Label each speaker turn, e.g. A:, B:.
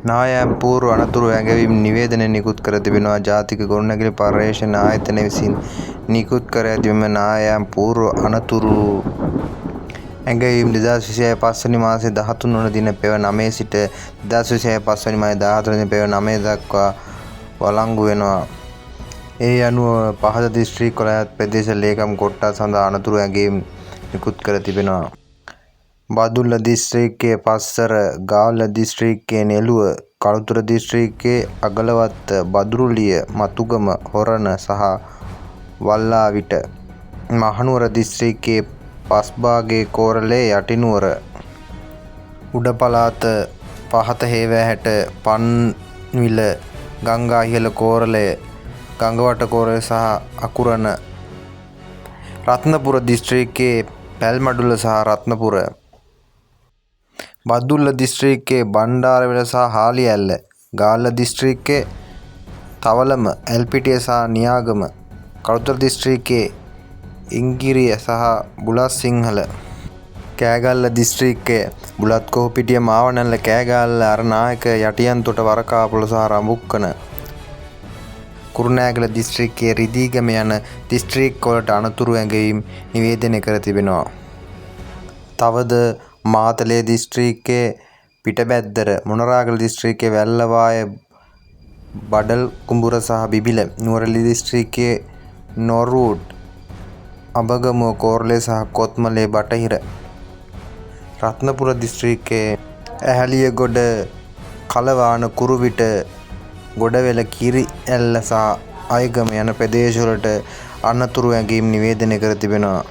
A: නායම් පූර්ව අනතුරු ඇඟවීම් නිවේදනය නිකුත් කර තිබෙනවා. ජාතික ගොඩනැගිලි පර්යේෂණ ආයතනය විසින් නිකුත් කර ඇති මෙම නායම් පූර්ව අනතුරු ඇඟවීම් 2026 5 මාසයේ 13 වන දින පෙර 9 සිට 2026 5 මාසයේ 14 දින පෙර 9 දක්වා වළංගු වෙනවා. ඒ අනුව පහත දිස්ත්‍රික් වල අයත් ප්‍රදේශ ලේකම් කොට්ටාස සඳහා අනතුරු ඇඟවීම් නිකුත් කර තිබෙනවා. බදුල්ල දිස්ත්‍රික්කයේ පස්සර, ගාල්ල දිස්ත්‍රික්කයේ නෙළුව, කළුතර දිස්ත්‍රික්කයේ අගලවත්ත, බදුරුලිය, මතුගම, හොරණ සහ වල්ලාවිට, මහනුවර දිස්ත්‍රික්කයේ පස්බාගේ කෝරළේ යටිනුවර, උඩ පළාත, පහත හේවාහැට, පන්විල, ගංගා ඉහළ කෝරළය, ගංගවට කෝරළය සහ අකුරණ, රත්නපුර දිස්ත්‍රික්කයේ පැල්මඩුල්ල සහ රත්නපුර, බදුල්ල දිස්ත්‍රික්කයේ බණ්ඩාරවිල සහ හාලිඇල්ල, ගාල්ල දිස්ත්‍රික්කයේ තවලම, ඇල්පිටිය සහ නියාගම, කළුතර දිස්ත්‍රික්කයේ ඉංගිරිය සහ බුලත්සිංහල, කෑගල්ල දිස්ත්‍රික්කයේ බුලත්කොහුපිටිය, මාවනැල්ල, කෑගල්ල, අරනායක, යටියන්තොට, වරකාපොළ සහ රඹුක්කන, කුරුණෑගල දිස්ත්‍රික්කයේ රිදීගම යන දිස්ත්‍රික්කවලට අනතුරු ඇඟවීම් නිවේදනය කර තිබෙනවා. තවද මාතලේ දිස්ත්‍රික්කයේ පිටබැද්දර, මොනරාගල දිස්ත්‍රික්කයේ වැල්ලවාය, බඩල්කුඹුර සහ බිබිල, නුවරඑළිය දිස්ත්‍රික්කයේ නොර්වූඩ්, අඹගමුව, කෝරළේ සහ කොත්මලේ බටහිර, රත්නපුර දිස්ත්‍රික්කයේ ඇහැලියගොඩ, කලවාන, කුරුවිට, ගොඩවැල, කිරිඇල්ල සහ අයගම යන ප්‍රදේශවලට අනතුරු ඇඟවීම් නිවේදනය කර තිබෙනවා.